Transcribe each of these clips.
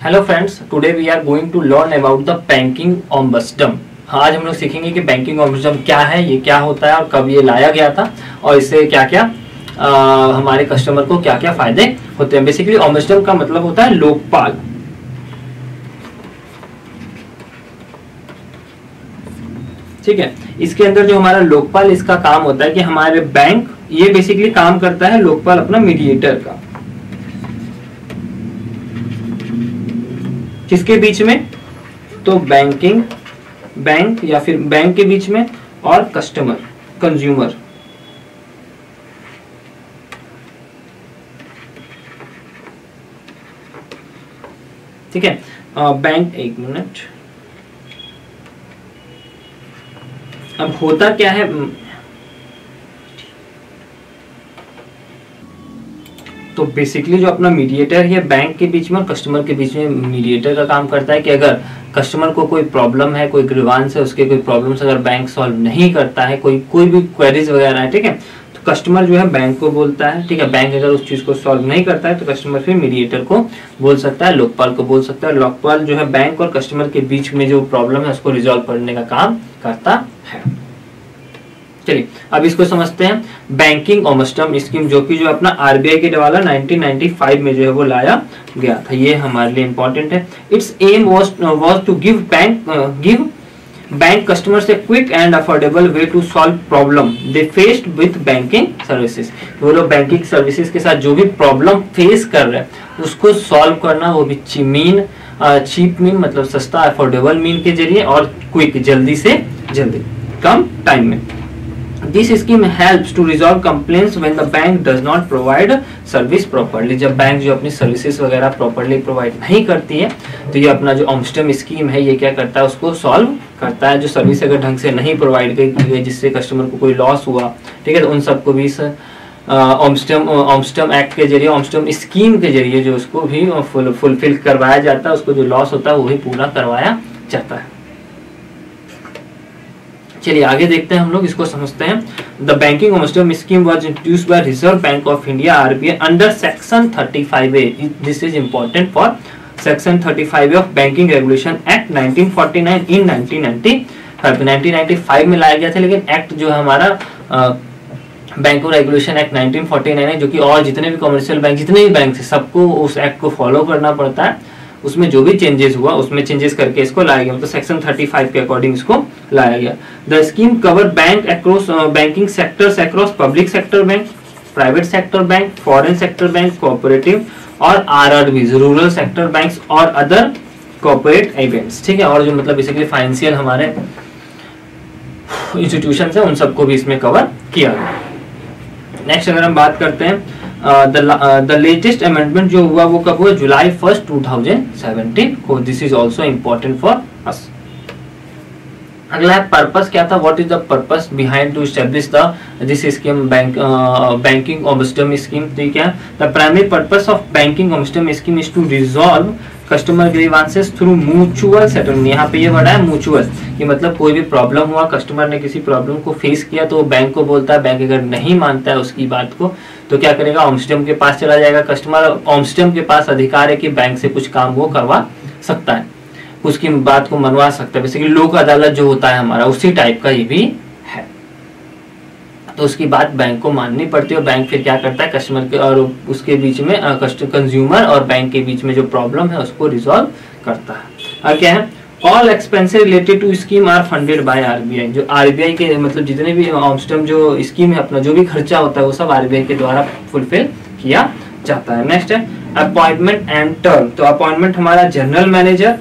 Hello friends, today we are going to learn about the banking ombudsman. आज हम लोग सीखेंगे कि बैंकिंग ओम्बड्समन क्या है, ये क्या होता है और कब ये लाया गया था और इससे क्या क्या हमारे कस्टमर को क्या क्या फायदे होते हैं। बेसिकली ओम्बड्समन का मतलब होता है लोकपाल। ठीक है, इसके अंदर जो हमारा लोकपाल, इसका काम होता है कि हमारे बैंक, ये बेसिकली काम करता है लोकपाल अपना मीडिएटर का। किसके बीच में? तो बैंक या फिर बैंक के बीच में और कस्टमर, कंज्यूमर। ठीक है, बैंक, एक मिनट, अब होता क्या है, तो बेसिकली जो अपना मीडिएटर है बैंक के बीच में और कस्टमर के बीच में मीडिएटर का काम करता है कि अगर कस्टमर को कोई प्रॉब्लम है, कोई ग्रीवांस है, उसके कोई प्रॉब्लम्स अगर बैंक सॉल्व नहीं करता है, कोई भी क्वेरीज वगैरह है, ठीक है, तो कस्टमर जो है बैंक को बोलता है। ठीक है, बैंक अगर उस चीज को सॉल्व नहीं करता है तो कस्टमर फिर मीडिएटर को बोल सकता है, लोकपाल को बोल सकता है। लोकपाल जो है बैंक और कस्टमर के बीच में जो प्रॉब्लम है उसको रिजॉल्व करने का काम करता है। चलिए अब इसको समझते हैं। बैंकिंग ओम्बड्समन स्कीम जो कि जो अपना आरबीआई के द्वारा 1995 में जो है वो लाया गया था, ये हमारे लिए इंपॉर्टेंट है। Its aim was to give bank customers a quick and affordable way to solve problem they faced with banking services. वो लोग बैंकिंग सर्विसेज के साथ जो भी प्रॉब्लम फेस कर रहे हैं उसको सॉल्व करना, वो भी चीप मीन मतलब सस्ता, अफोर्डेबल मीन के जरिए और क्विक, जल्दी से जल्दी, कम टाइम में। This scheme helps to resolve complaints when the bank does not provide service properly। जब बैंक जो अपनी सर्विसेज वगैरह प्रॉपर्ली प्रोवाइड नहीं करती है तो ये अपना जो ओम्बड्समन स्कीम है ये क्या करता है, उसको सॉल्व करता है। जो सर्विस अगर ढंग से नहीं प्रोवाइड की गई जिससे कस्टमर को कोई लॉस हुआ, ठीक है, तो उन सबको भी इस ओम्बड्समन एक्ट के जरिए, ओम्बड्समन स्कीम के जरिए जो उसको भी फुलफिल करवाया जाता है, उसको जो लॉस होता है वो भी पूरा करवाया जाता है। चलिए आगे देखते हैं, हम लोग इसको समझते हैं। The banking ombudsman scheme was introduced by Reserve Bank of India RBI under section 35A। This is important for section 35A of banking regulation act 1949 in 1995 में लाया गया था। लेकिन एक्ट जो है हमारा बैंकिंग रेगुलेशन एक्ट 1949 है, जो कि और जितने भी कमर्शियल बैंक, जितने भी बैंक है, सबको उस एक्ट को फॉलो करना पड़ता है। उसमें जो भी चेंजेस हुआ उसमें चेंजेस करके इसको लाया गया, मतलब सेक्शन 35 के अकॉर्डिंग इसको लाया गया। The scheme cover bank across banking sectors across public sector bank, private sector bank, foreign sector bank, cooperative और आरआरबीज, रूरल सेक्टर बैंक्स और अदर कॉर्पोरेट इवेंट्स। ठीक है, और जो मतलब बेसिकली फाइनेंशियल हमारे इंस्टीट्यूशन है उन सबको भी इसमें कवर किया गया। नेक्स्ट अगर हम बात करते हैं द लेटेस्ट अमेंडमेंट जो हुआ वो कब हुआ? जुलाई 1, 2017 को। This is also important for us. अगला है पर्पस क्या था, what is the purpose behind to establish this scheme, banking ombudsman scheme. ठीक है, the primary purpose of banking ombudsman scheme is to resolve customer grievances through mutual settlement. यहाँ पे ये word है म्यूचुअल, कि मतलब कोई भी प्रॉब्लम हुआ, कस्टमर ने किसी प्रॉब्लम को फेस किया तो वो बैंक को बोलता है, बैंक अगर नहीं मानता है उसकी बात को तो क्या करेगा, ओम्बड्समन के पास चला जाएगा। कस्टमर, ओम्बड्समन के पास अधिकार है कि बैंक से कुछ काम वो करवा सकता है, उसकी बात को मनवा सकता है। बेसिकली लोक अदालत जो होता है हमारा, उसी टाइप का ये भी है। तो उसकी बात बैंक को माननी पड़ती है और बैंक फिर क्या करता है, कस्टमर के और उसके बीच में कंज्यूमर और बैंक के बीच में जो प्रॉब्लम है उसको रिजॉल्व करता है। और क्या है, all expenses related to scheme are funded by RBI. जो आरबीआई के मतलब जितने भी ओम्बड्समन जो स्कीम है, अपना जो भी खर्चा होता है वो सब आरबीआई के द्वारा फुलफिल किया जाता है। नेक्स्ट है अपॉइंटमेंट एंड टर्म। तो अपॉइंटमेंट हमारा जनरल मैनेजर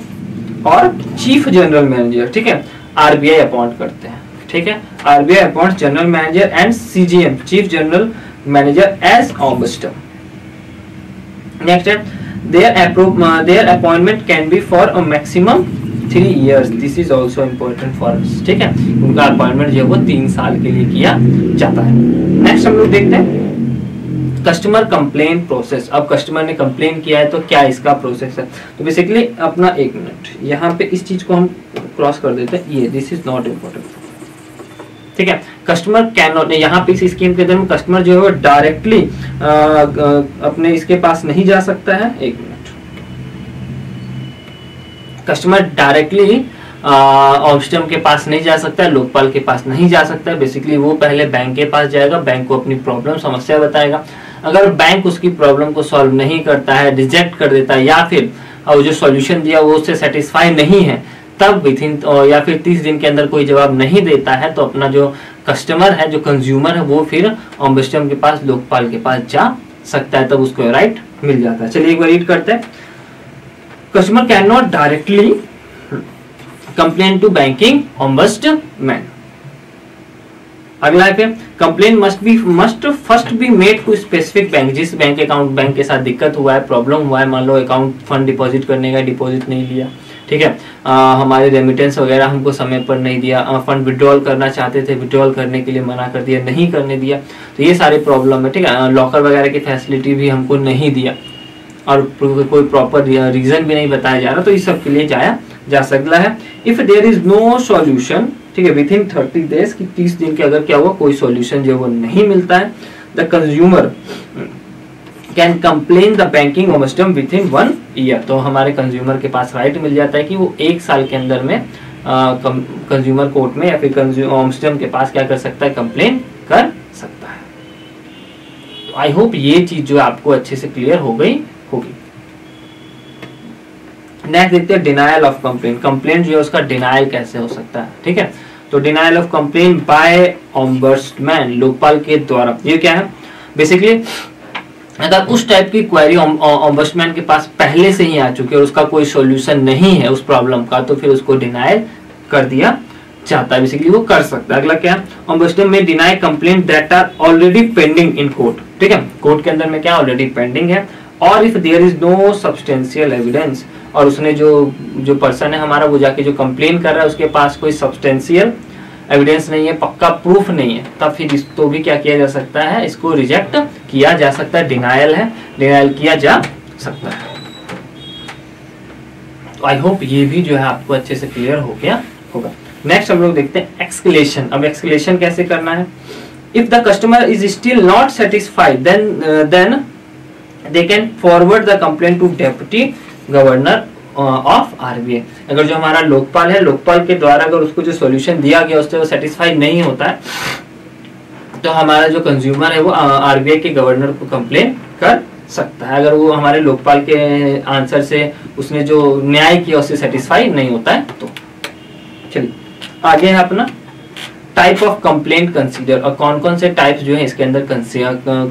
और चीफ जनरल मैनेजर, ठीक है, आरबीआई अपॉइंट करते हैं। ठीक है, RBI appoints general manager and CGM, chief general manager as ombudsman. Next है their appointment can be for a maximum 3 years। This is also important for अस। ठीक है, उनका अपॉइंटमेंट जो है वो 3 साल के लिए किया जाता है। नेक्स्ट हम लोग देखते हैं कस्टमर कंप्लेन प्रोसेस। अब कस्टमर ने कंप्लेन किया है तो क्या इसका प्रोसेस है। तो बेसिकली अपना, एक मिनट, यहाँ पे इस चीज को हम क्रॉस कर देते हैं, ये दिस इज नॉट इम्पोर्टेंट। ठीक है, कस्टमर कैन नॉट, यहाँ पे इस स्कीम के अंदर कस्टमर जो है वो डायरेक्टली अपने इसके पास नहीं जा सकता है। एक मिनट, कस्टमर डायरेक्टली ऑब्स्टम के पास नहीं जा सकता है, लोकपाल के पास नहीं जा सकता है। बेसिकली वो पहले बैंक के पास जाएगा, बैंक को अपनी प्रॉब्लम समस्या बताएगा। अगर बैंक उसकी प्रॉब्लम को सॉल्व नहीं करता है, रिजेक्ट कर देता है, या फिर वो जो सॉल्यूशन दिया वो उससे सेटिस्फाई नहीं है, तब विथिन या फिर 30 दिन के अंदर कोई जवाब नहीं देता है, तो अपना जो कस्टमर है, जो कंज्यूमर है, वो फिर ऑब्स्टम के पास, लोकपाल के पास जा सकता है, तब उसको राइट मिल जाता है। चलिए एक बार रीड करते हैं। Customer can not directly complain to banking ombudsman. अगला है फिर complain must first be made to specific bank. जिस बैंक अकाउंट, बैंक के साथ दिक्कत हुआ है, प्रॉब्लम हुआ है, मान लो अकाउंट फंड डिपॉजिट करने का, डिपॉजिट नहीं लिया, ठीक है, हमारे रेमिटेंस वगैरह हमको समय पर नहीं दिया, फंड विड्रॉल करना चाहते थे, विड्रॉल करने के लिए मना कर दिया, नहीं करने दिया, तो ये सारे प्रॉब्लम है, ठीक है। लॉकर वगैरह की फैसिलिटी भी हमको नहीं दिया और कोई प्रॉपर रीजन भी नहीं बताया जा रहा, तो इस सब के लिए जाया जा सकता है। If there is no solution, ठीक है, विद इन 30 डेज, कि 30 दिन के अगर क्या हुआ, कोई सॉल्यूशन जो वो नहीं मिलता है, the consumer can complain the banking ombudsman with in 1 year. तो हमारे कंज्यूमर के पास राइट मिल जाता है कि वो 1 साल के अंदर में कंज्यूमर कोर्ट में या फिर ओम्बड्समैन के पास क्या कर सकता है, कंप्लेन कर सकता है। तो आई होप ये चीज जो आपको अच्छे से क्लियर हो गई होगी। नेक्स्ट देखते हैं डिनायल ऑफ कंप्लेंट। कंप्लेंट जो है उसका डिनायल कैसे हो सकता है, ठीक है। तो denial of complaint by ombudsman, लोकपाल के द्वारा। ये क्या है, बेसिकली अगर उस टाइप की क्वेरी ओम्बड्समैन के पास पहले से ही आ चुकी है और उसका कोई सॉल्यूशन नहीं है उस प्रॉब्लम का, तो फिर उसको डिनायल कर दिया जाता है, बेसिकली वो कर सकता है। अगला क्या है, ओम्बड्समैन में deny complaint that are already pending in court, ठीक है, कोर्ट के अंदर में क्या ऑलरेडी पेंडिंग है। और if there is no substantial evidence, और उसने जो पर्सन है हमारा, वो जाके जो कंप्लेन कर रहा है उसके पास कोई सब्सटेंशियल एविडेंस नहीं है, पक्का प्रूफ नहीं है, तब फिर इसको भी क्या किया जा सकता है, इसको रिजेक्ट किया जा सकता है। डिनायल है, डिनायल किया जा सकता है। तो आई होप ये भी जो है आपको अच्छे से क्लियर हो गया होगा। नेक्स्ट हम लोग देखते हैं एक्सक्लेशन। अब एक्सक्लेशन कैसे करना है, if the customer is still not satisfied then they can forward the complaint to deputy governor of RBI। अगर जो हमारा लोकपाल है, लोकपाल के द्वारा अगर उसको जो सॉल्यूशन दिया गया उससे वो सेटिस्फाई नहीं होता है, तो हमारा जो कंज्यूमर है वो RBI के गवर्नर को कंप्लेन कर सकता है। अगर वो हमारे लोकपाल के आंसर से उसने जो न्याय किया उससे सेटिस्फाई नहीं होता है तो। चलिए आगे है अपना टाइप ऑफ कंप्लेंट कंसीडर, और कौन कौन से टाइप्स जो है इसके अंदर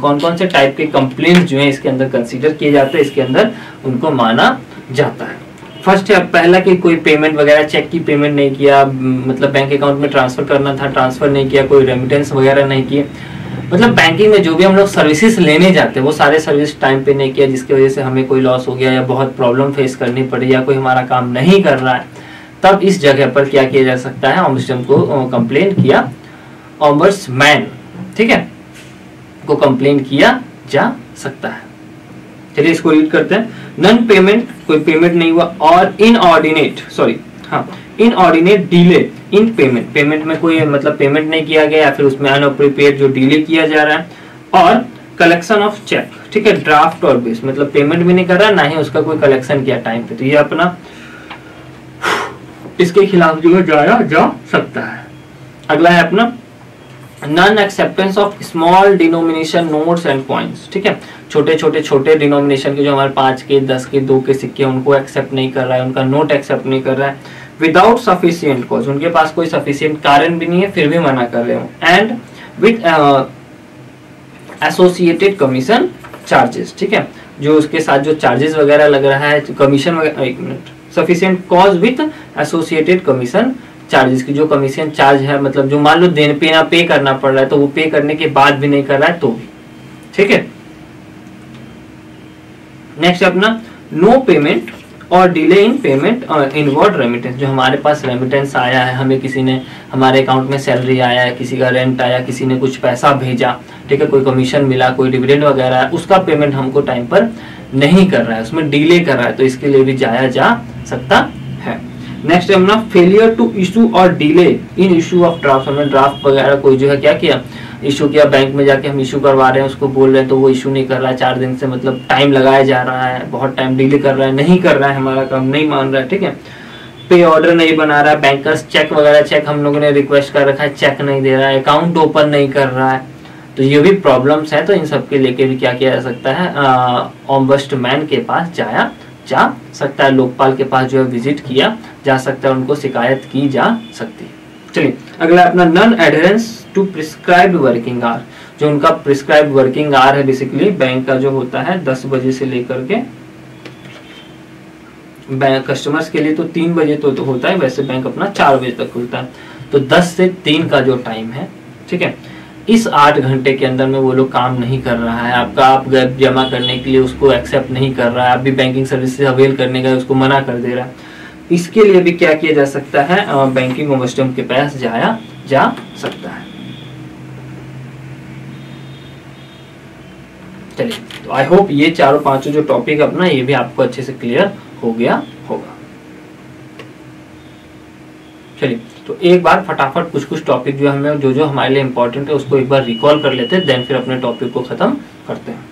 कौन कौन से टाइप के कंप्लेंट जो है इसके अंदर कंसीडर किए जाते हैं, इसके अंदर उनको माना जाता है। फर्स्ट है पहला कि कोई पेमेंट वगैरह, चेक की पेमेंट नहीं किया, मतलब बैंक अकाउंट में ट्रांसफर करना था, ट्रांसफर नहीं किया, कोई रेमिटेंस वगैरह नहीं किए, मतलब बैंकिंग में जो भी हम लोग सर्विसेज लेने जाते हैं वो सारे सर्विस टाइम पे नहीं किया, जिसकी वजह से हमें कोई लॉस हो गया या बहुत प्रॉब्लम फेस करनी पड़ी या कोई हमारा काम नहीं कर रहा है, तब इस जगह पर क्या किया जा सकता है, ओम्बड्समैन को कंप्लेन किया, ओम्बड्समैन, ठीक है, को कंप्लेन किया जा सकता है। चलिए इसको रीड करते हैं। नन पेमेंट, कोई पेमेंट नहीं हुआ, और inordinate delay in payment, payment में कोई मतलब पेमेंट नहीं किया गया या फिर उसमें अनअप्रोप्रिएट जो डिले किया जा रहा है, और कलेक्शन ऑफ चेक, ठीक है, ड्राफ्ट और बेस, मतलब पेमेंट भी नहीं कर रहा, ना ही उसका कोई कलेक्शन किया टाइम पे, तो ये अपना इसके खिलाफ जो है जाया जा सकता है। अगला है अपना non acceptance of small denomination notes and coins, ठीक है, छोटे डिनोमिनेशन के जो हमारे 5 के 10 के 2 के सिक्के उनको एक्सेप्ट नहीं कर रहा है, उनका नोट एक्सेप्ट नहीं कर रहा है, विदाउट सफिशिएंट कॉज, उनके पास कोई सफिशिएंट कारण भी नहीं है फिर भी मना कर रहे हो, and with associated commission charges, ठीक है, जो उसके साथ जो चार्जेस वगैरह लग रहा है, कमीशन वगैरह, एक minute, sufficient cause with associated commission charges की जो कमीशन चार्ज है, मतलब जो मान लो पे करना पड़ रहा है तो वो पे करने के बाद भी नहीं कर रहा है तो भी, ठीक है। नेक्स्ट अपना नो पेमेंट और delay in payment inward remittance, जो हमारे पास रेमिटेंस आया है, हमें किसी ने हमारे अकाउंट में सैलरी आया है, किसी का रेंट आया, किसी ने कुछ पैसा भेजा, ठीक है, कोई कमीशन मिला, कोई डिविडेंड वगैरह है, उसका पेमेंट हमको टाइम पर नहीं कर रहा है, उसमें डिले कर रहा है, तो इसके लिए भी जाया जा सकता है। नेक्स्ट है अपना फेलियर टू इशू और delay in issue of draft, हमने ड्राफ्ट वगैरह कोई जो है क्या किया, इशू किया, बैंक में जाके हम इशू करवा रहे हैं, उसको बोल रहे हैं तो वो इशू नहीं कर रहा है, 4 दिन से मतलब टाइम लगाया जा रहा है, बहुत टाइम डिले कर रहा है, नहीं कर रहा है, हमारा काम नहीं मान रहा है, ठीक है, पे ऑर्डर नहीं बना रहा है, बैंकर्स चेक वगैरह, चेक हम लोगों ने रिक्वेस्ट कर रखा है, चेक नहीं दे रहा है, अकाउंट ओपन नहीं कर रहा है, तो ये भी प्रॉब्लम्स है। तो इन सब के लेके भी क्या किया जा सकता है, ओम्बड्समैन के पास जाया जा सकता है, लोकपाल के पास जो है विजिट किया जा सकता है, उनको शिकायत की जा सकती है। चलिए अगला अपना non adherence to prescribed working hour, जो उनका प्रिस्क्राइब्ड वर्किंग आवर है बेसिकली बैंक का जो होता है 10 बजे से लेकर के, बैंक कस्टमर्स के लिए तो 3 बजे तो होता है, वैसे बैंक अपना 4 बजे तक खुलता है, तो 10 से 3 का जो टाइम है, ठीक है, इस 8 घंटे के अंदर में वो लोग काम नहीं कर रहा है, आपका आप जमा करने के लिए उसको एक्सेप्ट नहीं कर रहा है, आप भी बैंकिंग सर्विसेज अवेल करने का उसको मना कर दे रहा है, इसके लिए भी क्या किया जा सकता है, बैंकिंग ओम्बड्समैन के पास जाया जा सकता है। चलिए तो आई होप ये चारों पांचों जो टॉपिक अपना ये भी आपको अच्छे से क्लियर हो गया होगा। चलिए तो एक बार फटाफट कुछ टॉपिक जो हमें जो हमारे लिए इंपॉर्टेंट है उसको एक बार रिकॉल कर लेते हैं, देन फिर अपने टॉपिक को खत्म करते हैं।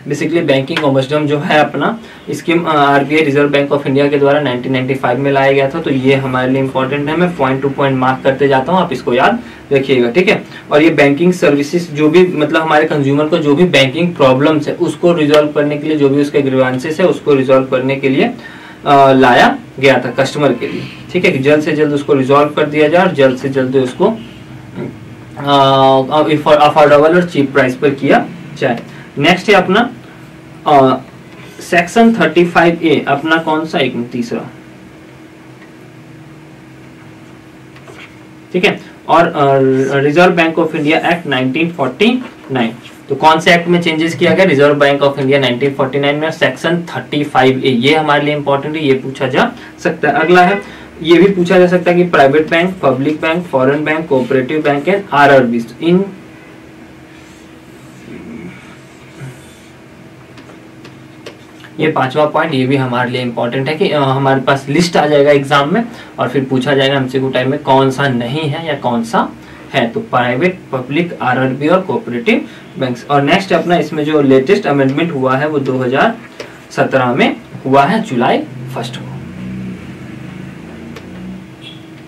बेसिकली बैंकिंग ओम्बड्समैन जो है अपना scheme RBI reserve Bank of India के द्वारा 1995 में लाया गया था, तो ये हमारे लिए इंपॉर्टेंट है, मैं पॉइंट टू पॉइंट मार्क करते जाता हूँ, आप इसको याद रखिएगा, ठीक है। और ये बैंकिंग सर्विसेज जो भी मतलब हमारे कंज्यूमर को जो भी बैंकिंग प्रॉब्लम्स है उसको रिजॉल्व करने के लिए, जो भी उसके ग्रीवांसेस है उसको रिजॉल्व करने के लिए लाया गया था कस्टमर के लिए, ठीक है, कि जल्द से जल्द उसको रिजॉल्व कर दिया जाए और जल्द से जल्द उसको अफोर्डेबल और चीप प्राइस पर किया जाए। नेक्स्ट है अपना सेक्शन 35A, अपना कौन सा, एक तीसरा, ठीक है, और reserve Bank of India act 1949, तो कौन से एक्ट में चेंजेस किया गया, रिजर्व बैंक ऑफ इंडिया 1949 में सेक्शन 35A, ये हमारे लिए इंपॉर्टेंट है, ये पूछा जा सकता है। अगला है, ये भी पूछा जा सकता है कि private bank, public bank, foreign bank, cooperative bank and RRB, इन ये पांचवा पॉइंट ये भी हमारे लिए इंपॉर्टेंट है कि हमारे पास लिस्ट आ जाएगा एग्जाम में और फिर पूछा जाएगा एमसीक्यू टाइम में कौन सा नहीं है या कौन सा है, तो प्राइवेट, पब्लिक, आरआरबी और कोऑपरेटिव बैंक्स। और नेक्स्ट अपना इसमें जो लेटेस्ट अमेंडमेंट हुआ है वो 2017 में हुआ है, जुलाई 1 को।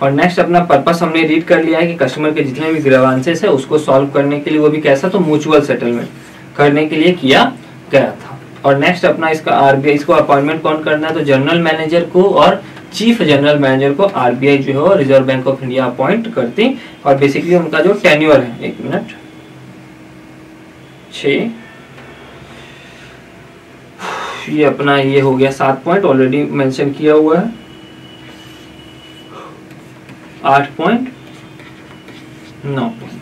और नेक्स्ट अपना पर्पस हमने रीड कर लिया है कि कस्टमर के जितने भी ग्रीवांसेस है उसको सॉल्व करने के लिए, वो भी कैसा, तो म्यूचुअल सेटलमेंट करने के लिए किया गया था। और नेक्स्ट अपना इसका आरबीआई, इसको अपॉइंटमेंट कौन करना है, तो जनरल मैनेजर को और चीफ जनरल मैनेजर को आरबीआई जो है Reserve Bank of India appoint करती, और बेसिकली उनका जो टेन्योर है, एक मिनट, 6, ये अपना ये हो गया 7 पॉइंट ऑलरेडी मेंशन किया हुआ है, 8.9 पॉइंट,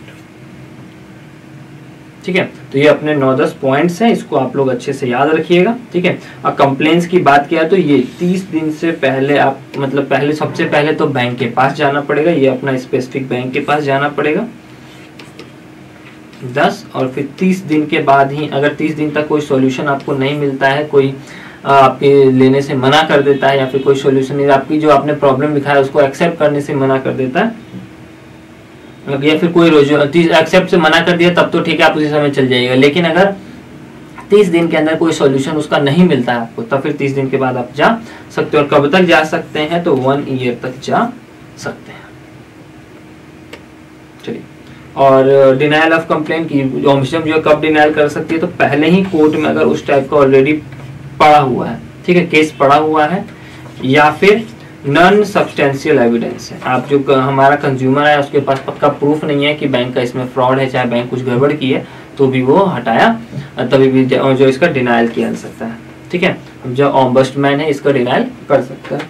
ठीक है, तो ये अपने 9-10 पॉइंट्स हैं, इसको आप लोग अच्छे से याद रखिएगा, ठीक है। और कंप्लेंट्स की बात किया तो ये 30 दिन से पहले आप मतलब पहले सबसे पहले तो बैंक के पास जाना पड़ेगा, ये अपना स्पेसिफिक बैंक के पास जाना पड़ेगा 10, और फिर 30 दिन के बाद ही, अगर 30 दिन तक कोई सॉल्यूशन आपको नहीं मिलता है, कोई आपके लेने से मना कर देता है या फिर कोई सॉल्यूशन नहीं, आपकी जो आपने प्रॉब्लम लिखा है उसको एक्सेप्ट करने से मना कर देता है, या फिर कोई एक्सेप्ट से मना कर दिया तब तो ठीक है, आप उसी समय चल जाइएगा, लेकिन अगर 30 दिन के अंदर कोई सॉल्यूशन उसका नहीं मिलता है आपको, तब फिर 30 दिन के बाद आप जा सकते हो। और कब तक जा सकते हैं, तो 1 ईयर तक जा सकते हैं। चलिए, और डिनायल ऑफ कंप्लेंट की ओम्बड्समैन जो कब डिनायल कर सकती है, तो पहले ही कोर्ट में अगर उस टाइप का ऑलरेडी पड़ा हुआ है, ठीक है, केस पड़ा हुआ है, या फिर नॉन सब्सटेंशियल एविडेंस है, आप जो हमारा कंज्यूमर है उसके पास पक्का प्रूफ नहीं है कि बैंक का इसमें फ्रॉड है, चाहे बैंक कुछ गड़बड़ की है, तो भी वो हटाया, तभी भी जो इसका डिनायल किया जा सकता है, ठीक है, जो ओम्बड्समैन है इसका डिनायल कर सकता है।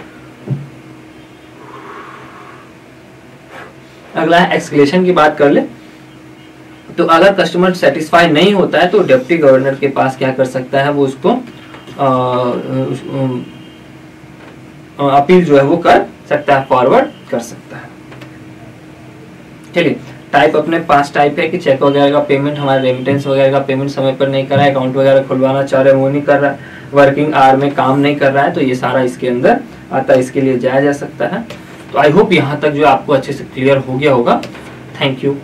अगला है एक्सक्लेशन की बात कर ले, तो अगर कस्टमर सेटिस्फाई नहीं होता है तो डिप्टी गवर्नर के पास क्या कर सकता है, वो उसको अपील जो है वो कर सकता है, फॉरवर्ड कर सकता है। चलिए, टाइप अपने 5 टाइप है कि चेक वगैरह का पेमेंट, हमारे रेमिटेंस वगैरह का पेमेंट समय पर नहीं कर रहा है, अकाउंट वगैरह खुलवाना चाह रहे हैं वो नहीं कर रहा है, वर्किंग आवर में काम नहीं कर रहा है, तो ये सारा इसके अंदर आता है, इसके लिए जाया जा सकता है। तो आई होप यहाँ तक जो आपको अच्छे से क्लियर हो गया होगा। Thank you.